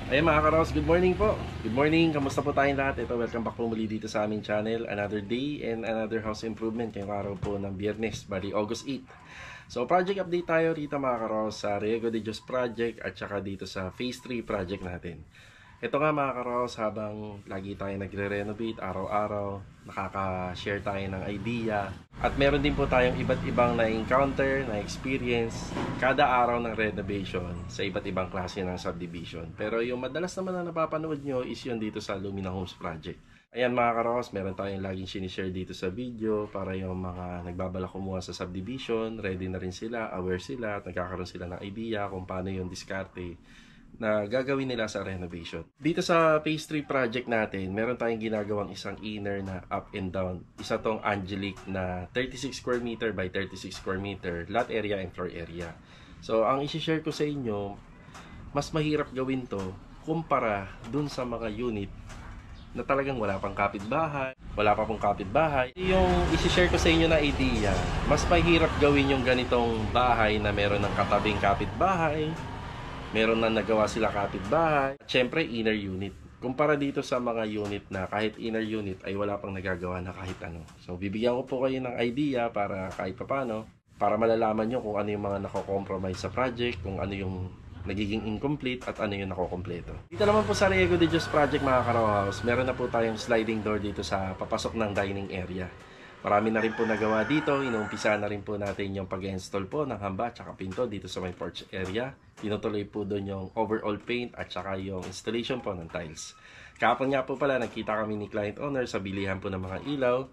Ayan mga karos, good morning po. Good morning, kamusta po tayong lahat? Ito, welcome back po muli dito sa aming channel. Another day and another house improvement. Ngayong araw po ng Biyernes, bali August 8. So project update tayo rito mga karos sa Riego de Dios project at saka dito sa Phase 3 project natin. Ito nga mga karos, habang lagi tayo nagre-renovate araw-araw, nakaka-share tayo ng idea. At meron din po tayong iba't ibang na-encounter, na-experience kada araw ng renovation sa iba't ibang klase ng subdivision. Pero yung madalas naman na napapanood nyo is yun dito sa Lumina Homes Project. Ayan mga karos, meron tayong laging sinishare dito sa video para yung mga nagbabalak kumuha sa subdivision, ready na rin sila, aware sila, at nagkakaroon sila ng idea kung paano yung diskarte na gagawin nila sa renovation. Dito sa Phase 3 project natin, meron tayong ginagawang isang inner na up and down. Isa tong Angelic na 36 square meter by 36 square meter lot area and floor area. So, ang isi-share ko sa inyo, mas mahirap gawin to kumpara dun sa mga unit na talagang wala pang kapitbahay, wala pa pong kapitbahay. Yung isi-share ko sa inyo na idea, mas mahirap gawin yung ganitong bahay na meron ng katabing kapitbahay, meron na nagawa sila kapitbahay, at syempre inner unit. Kumpara dito sa mga unit na kahit inner unit ay wala pang nagagawa na kahit ano. So bibigyan ko po kayo ng idea para kahit papano, para malalaman nyo kung ano yung mga nako-compromise sa project, kung ano yung nagiging incomplete at ano yung nakokompleto. Dito naman po sa Riego de Dios project mga Karaw House, meron na po tayong sliding door dito sa papasok ng dining area. Marami na rin po nagawa dito. Inuumpisa na rin po natin yung pag-install po ng hamba at saka pinto dito sa may porch area. Tinutuloy po doon yung overall paint at saka yung installation po ng tiles. Kahapon nga po pala, nagkita kami ni client owner sa bilihan po ng mga ilaw.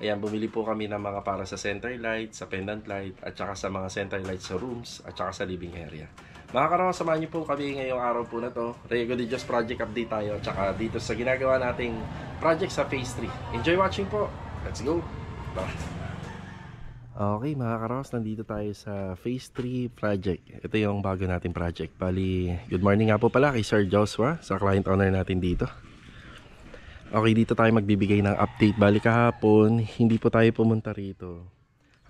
Ayan, bumili po kami ng mga para sa center light, sa pendant light, at saka sa mga center light sa rooms, at saka sa living area. Mga karaw, samahan niyo po kami ngayong araw po na to. Riego de Dios project update tayo, at saka dito sa ginagawa nating project sa Phase 3. Enjoy watching po! Let's go! Okay mga karos, nandito tayo sa Phase 3 project. Ito yung bago natin project. Bali, good morning nga po pala kay Sir Joshua, sa client owner natin dito. Okay, dito tayo magbibigay ng update. Bali kahapon, hindi po tayo pumunta rito.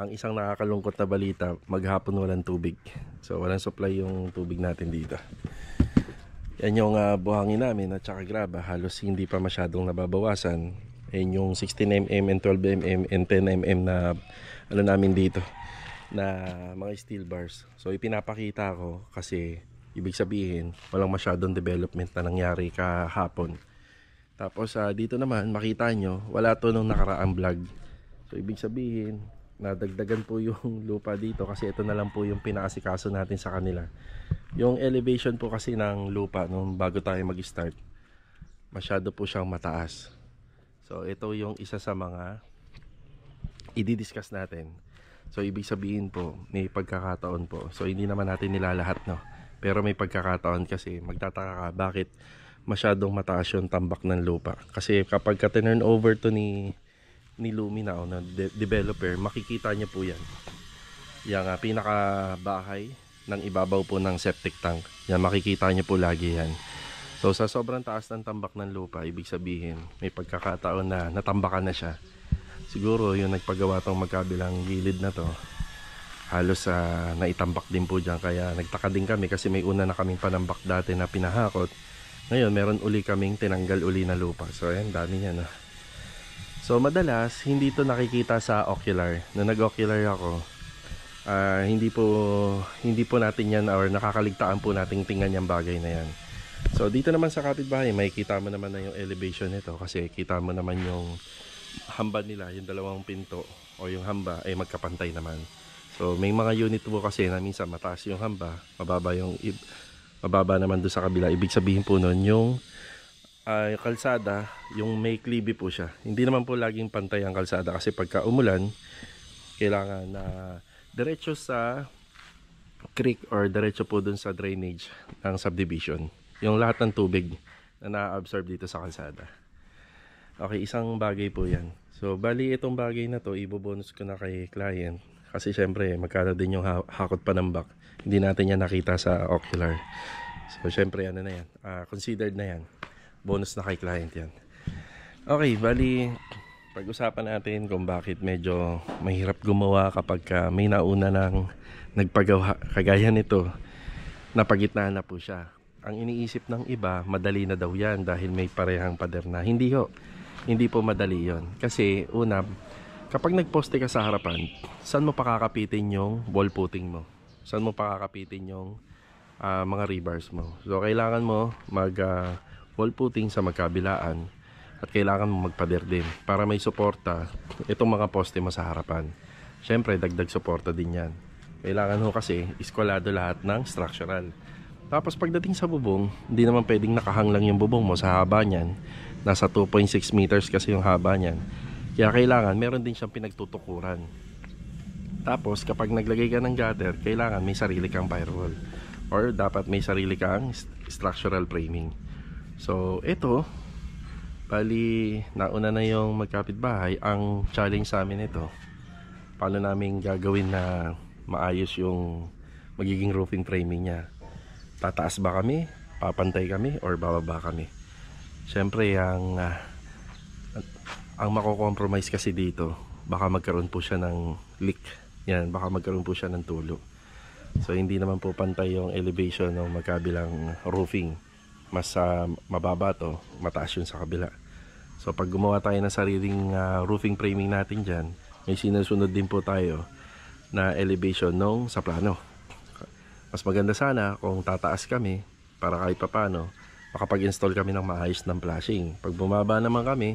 Ang isang nakakalungkot na balita, maghapon walang tubig. So walang supply yung tubig natin dito. Yan yung buhangin namin at saka graba, halos hindi pa masyadong nababawasan. Yan yung 16mm and 12mm and 10mm na ano namin dito na mga steel bars. So ipinapakita ko kasi ibig sabihin walang masyadong development na nangyari kahapon. Tapos dito naman makita nyo wala to nung nakaraang vlog. So ibig sabihin nadagdagan po yung lupa dito kasi ito na lang po yung pinaasikaso natin sa kanila. Yung elevation po kasi ng lupa nung bago tayo mag-start, masyado po siyang mataas. So ito yung isa sa mga i-discuss natin. So ibig sabihin po, may pagkakataon po. So hindi naman natin nilalahat, no. Pero may pagkakataon kasi magtataka ka bakit masyadong mataas yung tambak ng lupa. Kasi kapag ka-turn over to ni Lumina o na developer, makikita niyo po yan. Yung pinaka-bahay ng ibabaw po ng septic tank. Yan, makikita niyo po lagi yan. So sa sobrang taas ng tambak ng lupa, ibig sabihin may pagkakataon na natambakan na siya. Siguro yung nagpagawa tong magkabilang gilid na to, halos naitambak din po dyan. Kaya nagtaka din kami kasi may una na kaming panambak dati na pinahakot. Ngayon meron uli kaming tinanggal uli na lupa. So ayan, dami yan. So madalas hindi to nakikita sa ocular. Nung nag-ocular ako, hindi po natin yan or nakakaligtaan po nating tingnan yung bagay na yan. So dito naman sa kapitbahay, makikita mo naman na yung elevation nito kasi kita mo naman yung hamba nila, yung dalawang pinto o yung hamba ay magkapantay naman. So may mga unit po kasi na minsan mataas yung hamba, mababa naman doon sa kabila. Ibig sabihin po nun yung kalsada, yung may klibi po siya. Hindi naman po laging pantay ang kalsada kasi pagka umulan, kailangan na diretso sa creek or diretso po dun sa drainage ng subdivision. Yung lahat ng tubig na na-absorb dito sa kalsada. Okay, isang bagay po yan. So, bali itong bagay na to, ibobonus ko na kay client. Kasi syempre, magkano din yung hakot panambak. Hindi natin yan nakita sa ocular. So, syempre, ano na yan. Considered na yan. Bonus na kay client yan. Okay, bali, pag-usapan natin kung bakit medyo mahirap gumawa kapag may nauna ng nagpagawa. Kagaya nito, napagitnaan na po siya. ang iniisip ng iba, madali na daw yan dahil may parehang pader na. Hindi ho. Hindi po madali yon. Kasi una, kapag nagposte ka sa harapan, saan mo pakakapitin yung wall footing mo? Saan mo pakakapitin yung mga rebars mo? So kailangan mo mag wall footing sa magkabilaan at kailangan mo magpader din para may suporta itong mga poste mo sa harapan. Syempre dagdag suporta din yan. Kailangan ho kasi iskwalado lahat ng structural. Tapos pagdating sa bubong, hindi naman pwedeng nakahang lang yung bubong mo sa haba niyan. Nasa 2.6 meters kasi yung haba niyan. Kaya kailangan meron din siyang pinagtutukuran. Tapos kapag naglagay ka ng gutter, kailangan may sarili kang firewall or dapat may sarili kang structural framing. So ito, bali nauna na yung magkapitbahay. Ang challenge sa amin ito, paano namin gagawin na maayos yung magiging roofing framing niya. Tataas ba kami, papantay kami, or bababa kami? Siyempre ang mako-compromise kasi dito, baka magkaroon po siya ng leak. Yan, baka magkaroon po siya ng tulo. So hindi naman po pantay yung elevation ng magkabilang roofing. Mas mababa to, mataas yun sa kabila. So pag gumawa tayo ng sariling roofing framing natin dyan, may sinusunod din po tayo na elevation nung sa plano. Mas maganda sana kung tataas kami para kahit papano makapag-install kami ng maayos ng flashing. Pag bumaba naman kami,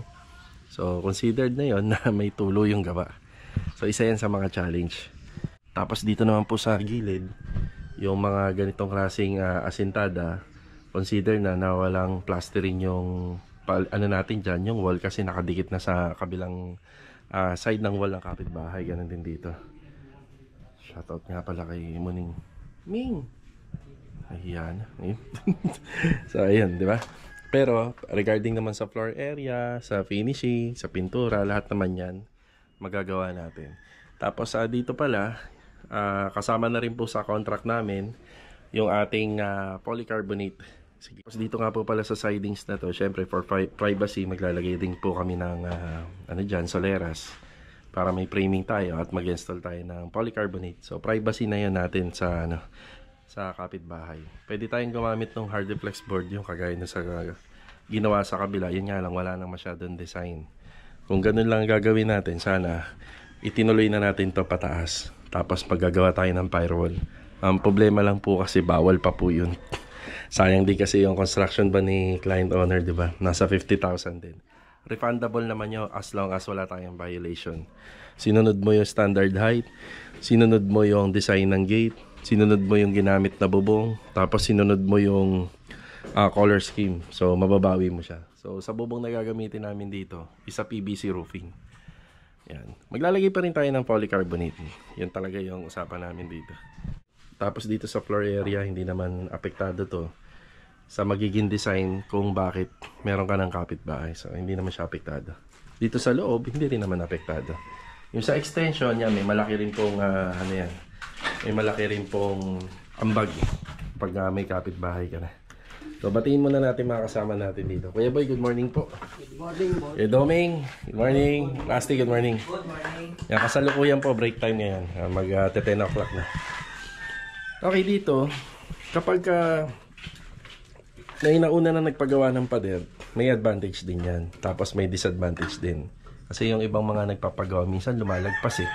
so considered na yon na may tulo yung gawa. So isa yan sa mga challenge. Tapos dito naman po sa gilid, yung mga ganitong klaseng asintada, consider na walang plastering yung ano natin dyan, yung wall kasi nakadikit na sa kabilang side ng wall ng kapitbahay. Ganun din dito. Shoutout nga pala kay Muning Ming. Ayan. So ayan, di ba? Pero regarding naman sa floor area, sa finishing, sa pintura, lahat naman yan magagawa natin. Tapos dito pala, kasama na rin po sa contract namin yung ating polycarbonate. Sige. Tapos dito nga po pala sa sidings na to, syempre for privacy, maglalagay din po kami ng ano dyan, soleras para may framing tayo at mag-install tayo ng polycarbonate. So privacy na yan natin sa sa kapitbahay. Pwede tayong gumamit ng hard flex board yung kagaya na sa ginawa sa kabila. Yun nga lang, wala nang masyadong design. Kung ganun lang gagawin natin, sana itinuloy na natin to pataas. Tapos paggagawa tayo ng firewall. Ang problema lang po kasi bawal pa po yun. Sayang din kasi yung construction ba ni client owner, di ba? Nasa 50,000 din. Refundable naman yun as long as wala tayong violation. Sinunod mo yung standard height, sinunod mo yung design ng gate, sinunod mo yung ginamit na bubong, tapos sinunod mo yung color scheme. So mababawi mo siya. So sa bubong na gagamitin namin dito, isa PVC roofing. Yan. Maglalagay pa rin tayo ng polycarbonate. Yan talaga yung usapan namin dito. Tapos dito sa floor area, hindi naman apektado to sa magiging design kung bakit meron ka ng kapitbahay. So hindi naman siya apektado. Dito sa loob, hindi rin naman apektado. Yung sa extension niya, may malaki rin pong ano yan. May malaki rin pong ambag pag may kapitbahay ka na. So batiin muna natin mga kasama natin dito. Kuya Boy, good morning po. Good morning, boss. Kuya Doming, good morning. Plastic, good morning. Good morning. Yan, kasalukuyan po, break time ngayon. Mag 10 o'clock na. Okay, dito, kapag nauna na nagpagawa ng pader, may advantage din yan. Tapos may disadvantage din. Kasi yung ibang mga nagpapagawa, minsan lumalagpas eh.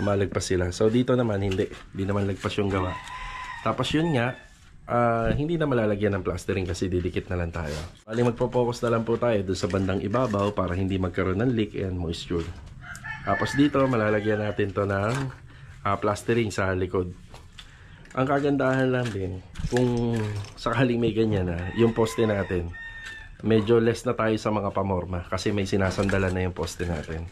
Lumalagpas sila. So dito naman, hindi. Hindi naman lagpas yung gawa. Tapos yun nga, hindi na malalagyan ng plastering kasi didikit na lang tayo. Bali magpo-focus na lang po tayo doon sa bandang ibabaw para hindi magkaroon ng leak and moisture. Tapos dito, malalagyan natin to ng plastering sa likod. Ang kagandahan lang din, kung sakaling may ganyan na, yung poste natin, medyo less na tayo sa mga pamorma kasi may sinasandalan na yung poste natin.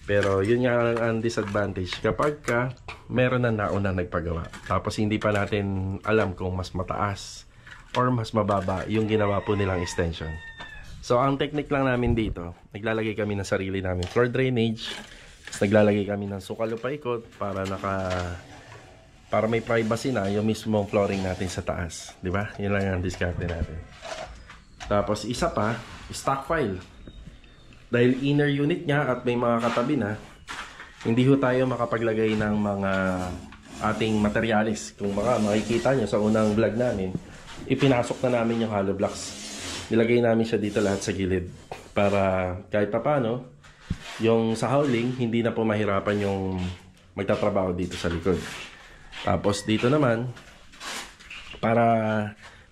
Pero yun nga ang disadvantage kapag meron na nauna nagpagawa. Tapos hindi pa natin alam kung mas mataas or mas mababa yung ginawa po nilang extension. So ang technique lang namin dito, naglalagay kami ng sarili namin floor drainage, naglalagay kami ng sukalupaikot para may privacy na yung mismong flooring natin sa taas, di ba? Yun lang ang diskarte natin. Tapos isa pa, stock file. Dahil inner unit niya at may mga katabi na, hindi ho tayo makapaglagay ng mga ating materialis. Kung makikita nyo sa unang vlog namin, ipinasok na namin yung hollow blocks. Nilagay namin siya dito lahat sa gilid para kahit paano yung sa howling hindi na po mahirapan yung magtatrabaho dito sa likod. Tapos dito naman para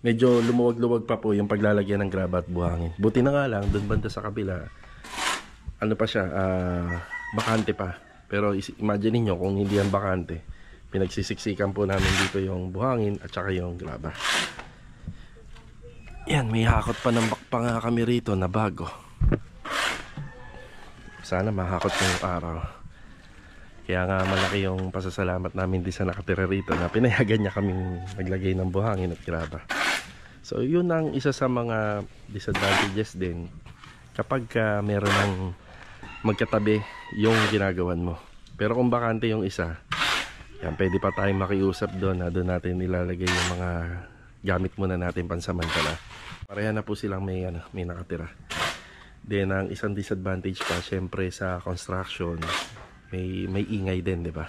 medyo lumuwag-luwag pa po yung paglalagyan ng graba at buhangin. Buti na nga lang doon banda sa kabila ano pa siya, bakante pa. Pero imagine niyo kung hindi yan bakante, pinagsisiksikan po namin dito yung buhangin at saka yung graba. Yan, may hakot pa ng bakpa nga kami rito na bago. Sana mahakot ko yung araw. Kaya nga malaki yung pasasalamat namin di sa nakatira rito na pinayagan niya kaming maglagay ng buhangin at graba. So yun ang isa sa mga disadvantages din kapag meron ng magkatabi yung ginagawan mo. Pero kung bakante yung isa, yan, pwede pa tayong makiusap doon na doon natin ilalagay yung mga gamit muna natin pansamantala. Pareha na po silang may nakatira. Then ang isang disadvantage pa syempre sa construction, may ingay din, di ba?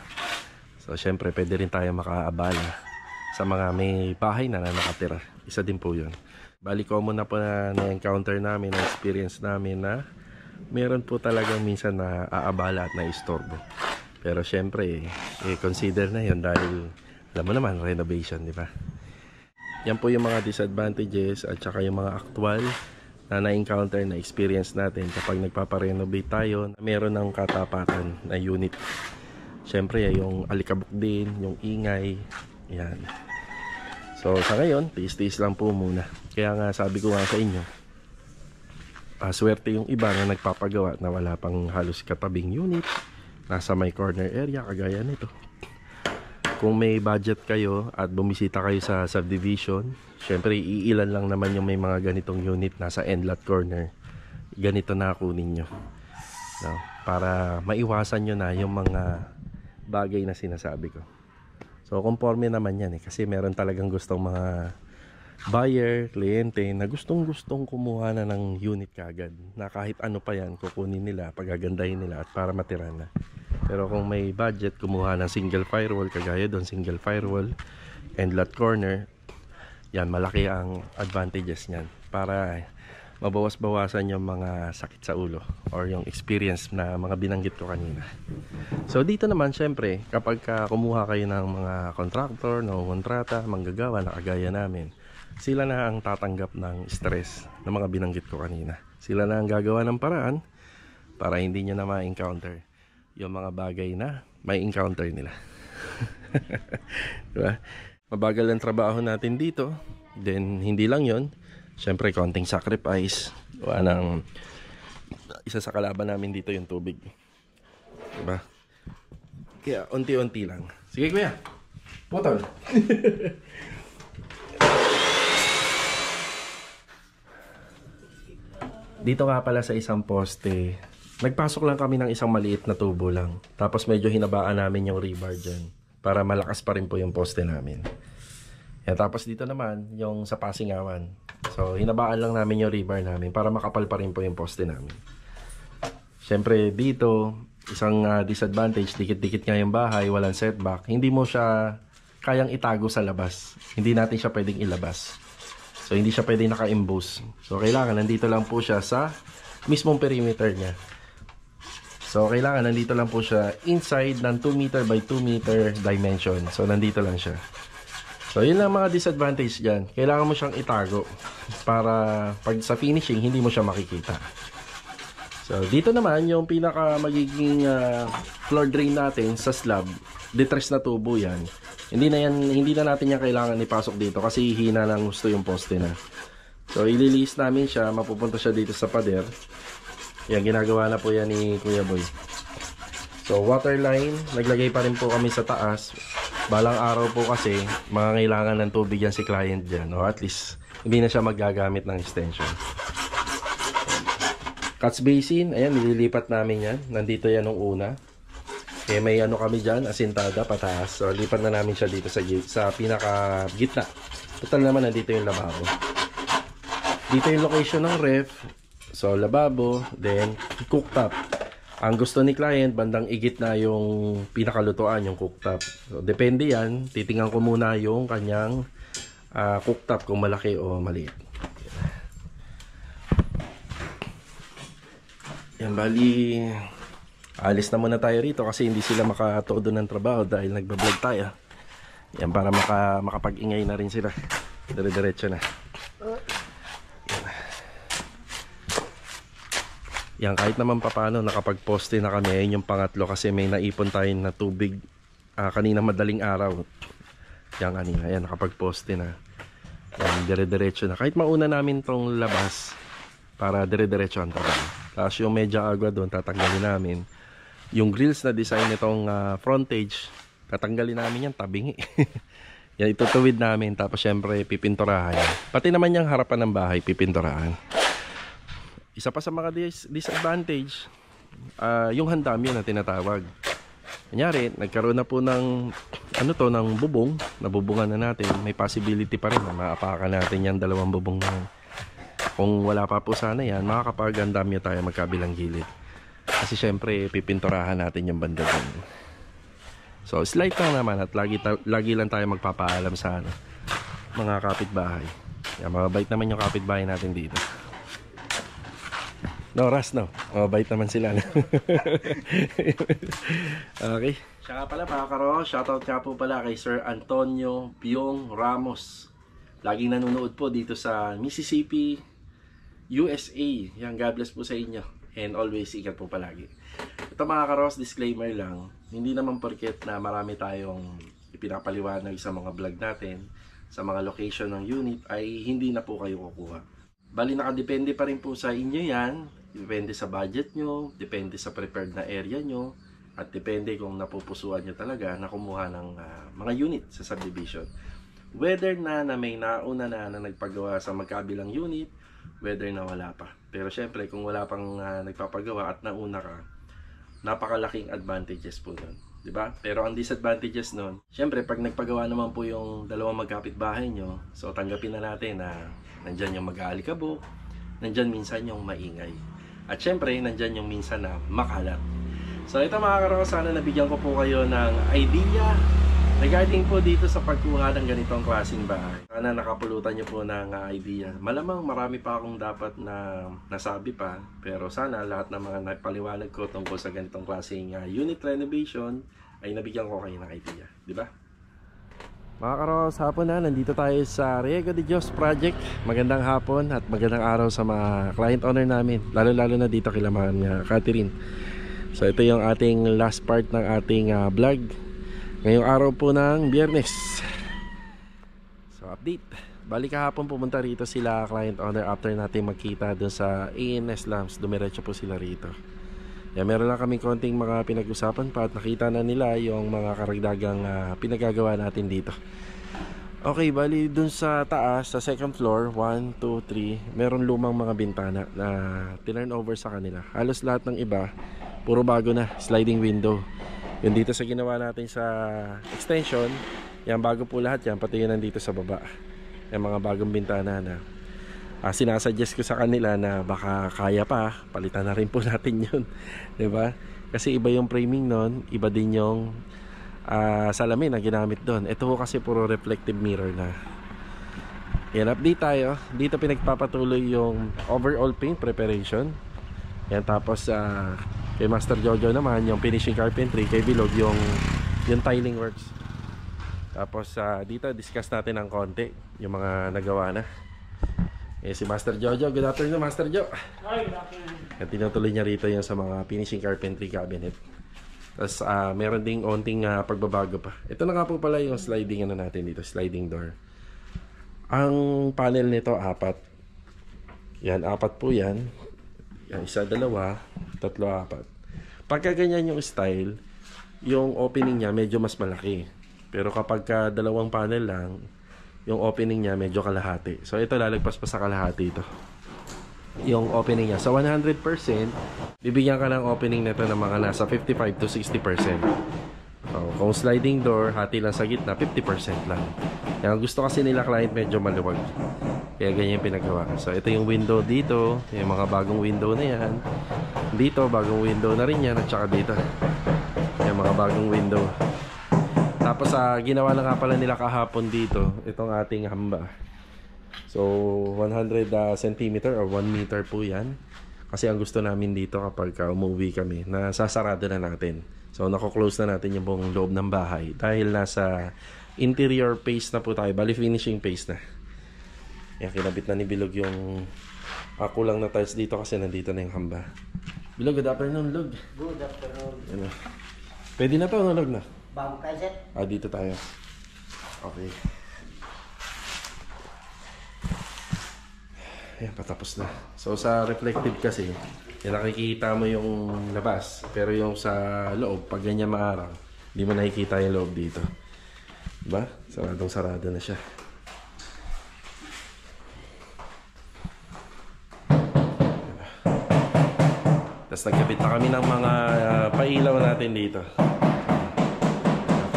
So syempre pwede rin tayo makaabala sa mga may bahay na nakatira. Isa din po 'yun. Bali common na po na-encounter namin, na-experience namin na meron po talagang minsan na aabala at na-istorbo. Pero syempre consider na 'yon dahil alam mo naman renovation, di ba? Yan po yung mga disadvantages at saka yung mga actual na na-encounter, na experience natin kapag nagpaparenovate tayo, meron ng katapatan na unit. Siyempre yung alikabok din, yung ingay, yan. So sa ngayon, tiis-tiis lang po muna. Kaya nga sabi ko nga sa inyo, swerte yung iba na nagpapagawa na wala pang halos katabing unit, nasa may corner area kagaya nito. Kung may budget kayo at bumisita kayo sa subdivision, syempre iilan lang naman yung may mga ganitong unit nasa end lot corner. Ganito na kunin nyo, no? Para maiwasan nyo na yung mga bagay na sinasabi ko. So conforme naman yan kasi meron talagang gustong mga buyer, kliyente na gustong kumuha na ng unit kagad na kahit ano pa yan kukunin nila, pagagandahin nila at para matira na. Pero kung may budget, kumuha ng single firewall, kagaya doon, single firewall, end lot corner, yan, malaki ang advantages niyan para mabawas-bawasan yung mga sakit sa ulo or yung experience na mga binanggit ko kanina. So dito naman, syempre, kapag kumuha kayo ng mga contractor, kontrata, manggagawa na kagaya namin, sila na ang tatanggap ng stress na mga binanggit ko kanina. Sila na ang gagawa ng paraan para hindi nyo na ma-encounter yung mga bagay na may encounter nila. Diba? Mabagal ang trabaho natin dito. Then hindi lang yon, syempre konting sacrifice. Isa sa kalaban namin dito yung tubig, diba? Kaya unti-unti lang. Sige kuya, putol. Dito nga pala sa isang poste, nagpasok lang kami ng isang maliit na tubo lang. Tapos medyo hinabaan namin yung rebar dyan para malakas pa rin po yung poste namin. Yan, tapos dito naman yung sa pasingawan. So hinabaan lang namin yung rebar namin para makapal pa rin po yung poste namin. Siyempre dito, isang disadvantage, dikit-dikit nga yung bahay, walang setback. Hindi mo siya kayang itago sa labas. Hindi natin siya pwedeng ilabas. So hindi siya pwedeng naka-emboss. So kailangan nandito lang po siya sa mismong perimeter niya. So, kailangan nandito lang po siya inside ng 2 meter by 2 meter dimension. So, nandito lang siya. So, yun lang mga disadvantage dyan. Kailangan mo siyang itago para pag sa finishing, hindi mo siya makikita. So, dito naman, yung pinaka magiging floor drain natin sa slab, detress na tubo yan. Hindi na natin yan kailangan ipasok dito kasi hina lang gusto yung poste na. So, ililis namin siya, mapupunta siya dito sa pader. Yan, ginagawa na po yan ni Kuya Boy. So, water line, naglagay pa rin po kami sa taas. Balang araw po kasi, mangangailangan ng tubig yan si client dyan. O at least, hindi na siya magagamit ng extension. Catch basin, ayan, nililipat namin yan. Nandito yan nung una. Eh, may ano kami dyan, asintada, pataas. So, lipat na namin siya dito sa pinaka gitna. Total naman, nandito yung lababo. Dito yung location ng ref. So, lababo, then cooktop. Ang gusto ni client, bandang igit na yung pinakalutuan, yung cooktop. So, depende yan. Titingnan ko muna yung kanyang cooktop kung malaki o maliit. Yan, bali alis na muna tayo rito kasi hindi sila makatodo ng trabaho dahil nagbablog tayo. Yan, para makapag-ingay na rin sila. Dire-diretso na. Yan, kahit naman papano nakapag-poste na kami. Yan yung pangatlo kasi may naipon tayo na tubig kanina madaling araw. Yan kanina, yan nakapag-poste na. Yan, dire-diretso na. Kahit mauna namin tong labas para dire-diretso ang trabaho. Tapos yung medyo agua doon tatanggalin namin. Yung grills na design nitong frontage, tatanggalin namin yan, tabingi. Yan, itutuwid namin. Tapos syempre pipinturahan yan. Pati naman yung harapan ng bahay pipinturahan. Isa pa sa mga disadvantage, yung handamyo na tinatawag. Kunyari, nagkaroon na po ng ng bubong, nabubungan na natin, may possibility pa rin na maapakan natin yan dalawang bubong na. Kung wala pa po sana yan, makakapag-andamyo tayo magkabilang gilid. Kasi syempre, pipinturahan natin yung banda dun. So, slight lang naman at lagi lang tayo magpapaalam sa mga kapitbahay. Yan, mababait naman yung kapitbahay natin dito. No, Ras, no. Mababait naman sila. Okay. Siya pala, pakakaro. Shoutout nga po pala kay Sir Antonio Piong Ramos. Laging nanonood po dito sa Mississippi, USA. Yan, God bless po sa inyo. And always ingat po palagi. Ito mga karos, disclaimer lang. Hindi naman porket na marami tayong ipinapaliwanag sa mga vlog natin, sa mga location ng unit, ay hindi na po kayo kukuha. Bali, nakadepende pa rin po sa inyo yan. Depende sa budget nyo, depende sa prepared na area nyo, at depende kung napupusuan nyo talaga na kumuha ng mga unit sa subdivision. Whether na may nauna na nagpagawa sa magkabilang unit, whether na wala pa. Pero syempre, kung wala pang nagpapagawa at nauna ka, napakalaking advantages po nun. Diba? Pero ang disadvantages nun, syempre, pag nagpagawa naman po yung dalawang magkapitbahay nyo, so tanggapin na natin na nandyan yung mag-aalikabok, nandyan minsan yung maingay. At syempre, nandyan yung minsan na makalat. So ito mga karo, sana nabigyan ko po kayo ng idea regarding po dito sa pagkuha ng ganitong klaseng bahay. Sana nakapulutan nyo po ng idea. Malamang marami pa akong dapat na nasabi pa, pero sana lahat ng mga napaliwanag ko tungkol sa ganitong klaseng unit renovation ay nabigyan ko kayo ng idea. Diba? Mga karos, hapon na, nandito tayo sa Riego de Dios Project. Magandang hapon at magandang araw sa mga client owner namin, lalo-lalo na dito kay Catherine. So ito yung ating last part ng ating vlog ngayong araw po ng Biyernes. So update, balik kahapon pumunta rito sila client owner after natin magkita dun sa ANS Lamps. Dumiretso po sila rito. Yan, meron lang kaming konting mga pinag-usapan pa at nakita na nila yung mga karagdagang pinagagawa natin dito. Okay, bali dun sa taas, sa second floor, 1, 2, 3, meron lumang mga bintana na tinurn over sa kanila. Halos lahat ng iba, puro bago na, sliding window. Yun dito sa ginawa natin sa extension, yan bago po lahat yan, pati yun nandito sa baba. Yung mga bagong bintana na sinasuggest ko sa kanila na baka kaya pa, palitan na rin po natin yun. Diba? Kasi iba yung framing nun, iba din yung salamin na ginamit doon. Ito po kasi puro reflective mirror na. Yan, update tayo. Dito pinagpapatuloy yung overall paint preparation. Yan, tapos kay Master Jojo naman yung finishing carpentry, kay Bilog yung tiling works. Tapos dito discuss natin ng konti yung mga nagawa na. Si Master Jojo, good afternoon Master Jo. Hi, good afternoon. At tinutuloy niya rito yung sa mga finishing carpentry cabinet. Tapos meron ding onting pagbabago pa. Ito na nga po pala yung sliding natin dito, sliding door. Ang panel nito 4. Yan, 4 po yan. Yan, 1, 2, 3, 4. Pagka ganyan yung style, yung opening niya medyo mas malaki. Pero kapag dalawang panel lang, yung opening niya medyo kalahati. So ito lalagpas pa sa kalahati ito. Yung opening niya. So 100%, bibigyan ka ng opening nito ng mga nasa 55 to 60%. So kung sliding door, hati lang sa gitna, 50% lang. Yung gusto kasi nila client medyo maluwag. Kaya ganyan yung pinagawa. So ito yung window dito, yung mga bagong window na yan. Dito, bagong window na rin yan. At saka dito, yung mga bagong window. Tapos ginawa na nga pala nila kahapon dito itong ating hamba. So 100 centimeter or 1 meter po yan. Kasi ang gusto namin dito kapag umuwi kami, nasasarado na natin. So nako-close na natin yung buong loob ng bahay dahil nasa interior phase na po tayo, bali finishing phase na. Yan, kinabit na ni Bilog yung kulang na tiles dito kasi nandito na yung hamba. Bilog, good afternoon, Log. Good afternoon. Yan. Pwede na to, Log na? Bago kayo, sir? Dito tayo. Okay. Ayan, patapos na. So sa reflective kasi, nakikita mo yung labas. Pero yung sa loob, pag ganyan maaraw, hindi mo nakikita yung loob dito. Diba? Saradong sarado na siya. Tapos nagkabit na kami ng mga pailaw natin dito.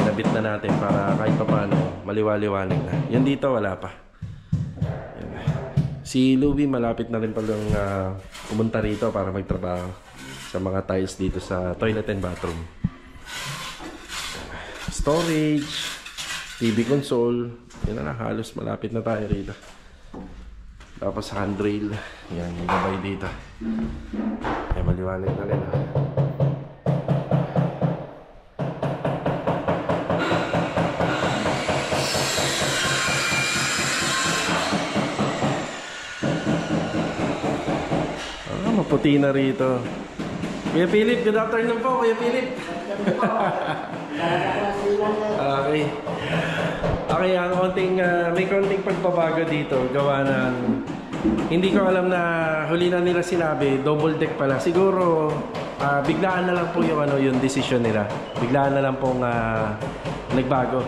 Kinabit na natin para kahit pa paano maliwaliwanag na. Yan dito wala pa. Yan. Si Louie malapit na rin palang pumunta rito para magtrabaho sa mga tiles dito sa toilet and bathroom. Storage, TV console, yan na, halos malapit na tayo rito. Tapos handrail, yan, yung gabay dito. Ay, maliwanag na rin. Maputi na rito. Kuya Philip, good afternoon po, Kuya Philip. Okay. Okay, ang may konting pagbabago dito. Gawa ng, hindi ko alam na huli na nila sinabi, double deck pala. Siguro, biglaan na lang po yung decision nila. Biglaan na lang pong nagbago.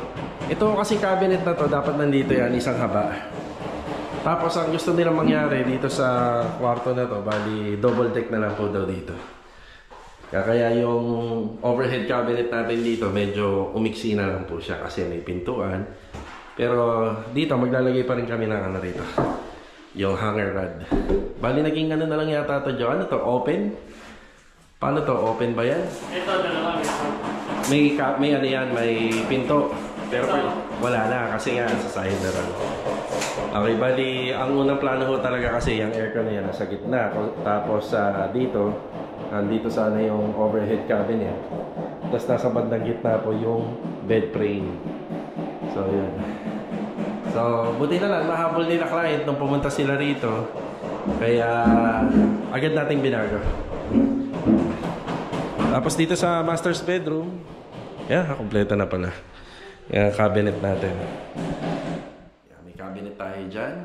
Ito kasi cabinet na to, dapat nandito yan, isang haba. Tapos ang gusto nilang mangyari dito sa kwarto na to, bali double deck na lang po daw dito. Kaya yung overhead cabinet natin dito, medyo umiksi na lang po siya kasi may pintuan. Pero dito, maglalagay pa rin kami ng ano rito, yung hanger rod. Bali naging ano na lang yata to, Joe. Ano to? Open? Paano to? Open ba yan? Ito, dalawa. May ano yan, may pinto. Pero wala na kasi nga sa side na lang. Okay, bali ang unang plano ko talaga kasi yung aircon na yan nasa gitna. Tapos dito, nandito sana yung overhead cabinet. Tapos nasa bandang gitna po yung bed frame. So yun. So buti na lang, nahabol nila client nung pumunta sila rito. Kaya agad nating binago. Tapos dito sa master's bedroom, yan, kompleto na pala. Yung cabinet natin. Yan, may cabinet tayo dyan.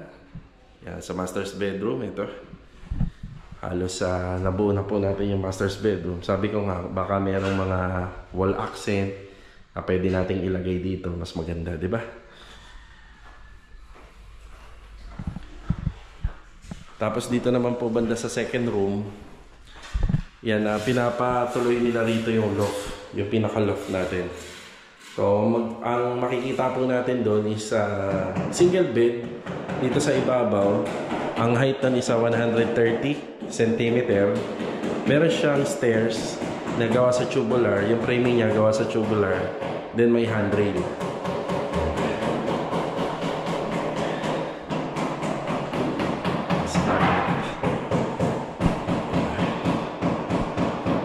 Yan, sa master's bedroom, ito. Halos nabuo na po natin yung master's bedroom. Sabi ko nga, baka mayroong mga wall accent na pwede nating ilagay dito. Mas maganda, di ba? Tapos dito naman po banda sa second room, yan, pinapatuloy nila rito yung loft. Yung pinaka-loft natin. So, ang makikita po natin doon is single bed dito sa ibabaw. Ang height nun is 130 cm. Meron siyang stairs na gawa sa tubular. Yung framing niya gawa sa tubular. Then may handrail.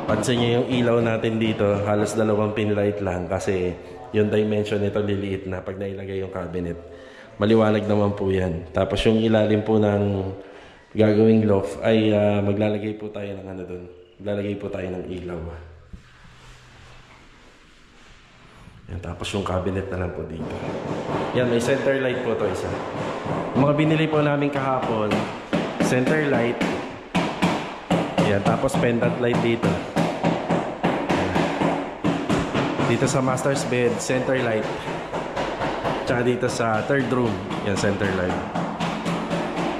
Pansin niyo yung ilaw natin dito, halos 2 pin light lang kasi yung dimension nito liliit na pag nailagay yung cabinet. Maliwanag naman po yan. Tapos yung ilalim po ng gagawing loft ay maglalagay po tayo ng ano doon. Maglalagay po tayo ng ilaw. Yan, tapos yung cabinet na lang po dito. Yan, may center light po to isa. Yung mga binili po namin kahapon, center light. Yan, tapos pendant light dito. Dito sa master's bed, center light. Tsaka dito sa third room, yan, center light.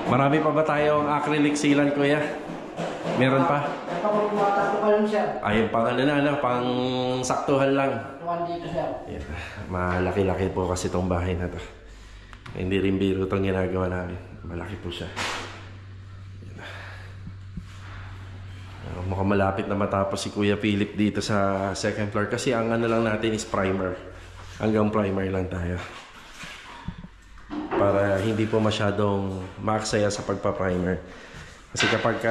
Marami pa ba tayong acrylic sealant, kuya? Meron pa? Pag-umatak pa lang siya. Ayun, pang ano na, pang saktuhan lang. Tuwan dito siya. Yan. Malaki-laki po kasi itong bahay na to. Hindi rin biro itong ginagawa namin. Malaki po siya. Mukhang malapit na matapos si Kuya Philip dito sa second floor kasi ang ano lang natin is primer. hanggang primer lang tayo. Para hindi po masyadong maaksaya sa pagpa-primer. Kasi kapag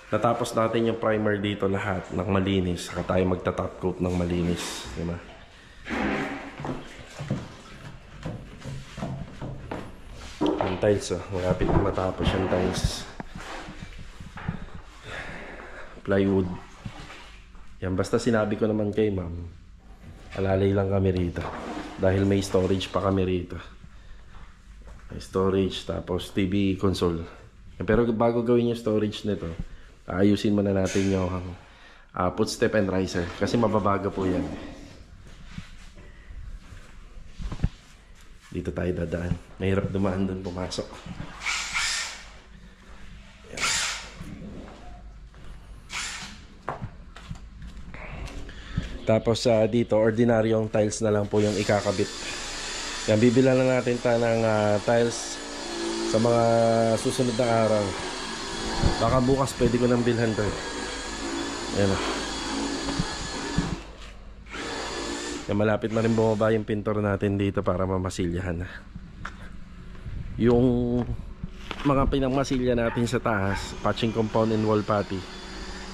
natapos natin yung primer dito lahat ng malinis, saka tayo magta-top coat ng malinis, di ba? Yung tiles, malapit na matapos yung tiles. Plywood. Yan, basta sinabi ko naman kay ma'am, alalay lang kami rito. Dahil may storage pa kami rito. May storage, tapos TV console. Pero bago gawin yung storage nito, ayusin muna natin yung footstep and riser. Kasi mababaga po yan. Dito tayo dadaan. Mahirap dumaan doon pumasok. Yan. Tapos dito, ordinaryong tiles na lang po yung ikakabit. Yan, bibilan na natin ng tiles sa mga susunod na araw. Baka bukas pwede ko nang bilhan to. Ayan o. Yan, malapit na rin bumaba yung pintor natin dito para mamasilyahan na. Yung mga pinangmasilya natin sa taas, patching compound and wall putty,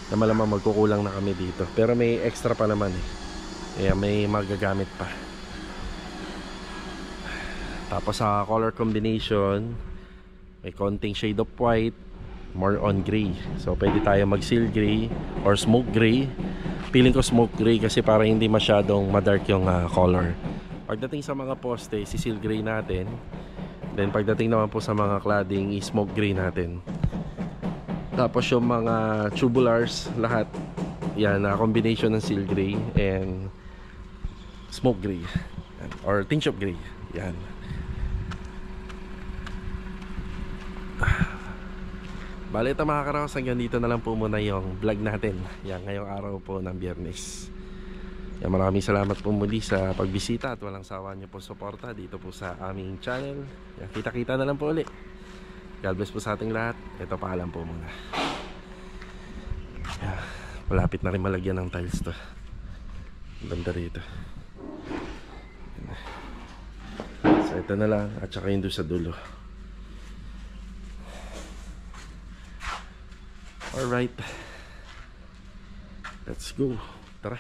na malamang magkukulang na kami dito. Pero may extra pa naman eh. Kaya may magagamit pa. Tapos sa color combination, may konting shade of white, more on gray. So pwede tayo mag seal gray or smoke gray. Feeling ko smoke gray kasi para hindi masyadong madark yung color. Pagdating sa mga poste, si seal gray natin. Then pagdating naman po sa mga cladding, i-smoke gray natin. Tapos yung mga tubulars, lahat yan, combination ng seal gray and smoke gray or tinge of gray. Yan. Bale, ito mga karaos, hanggang dito na lang po muna yung vlog natin. Yan, ngayong araw po ng Biyernes. Yan, maraming salamat po muli sa pagbisita at walang sawa niyo po suporta dito po sa aming channel. Yan, kita-kita na lang po ulit. God bless po sa ating lahat. Ito, paalam po muna. Yan, malapit na rin malagyan ng tiles to. Banda rito. So ito na lang, at saka yung doon sa dulo. Alright, let's go. Tara.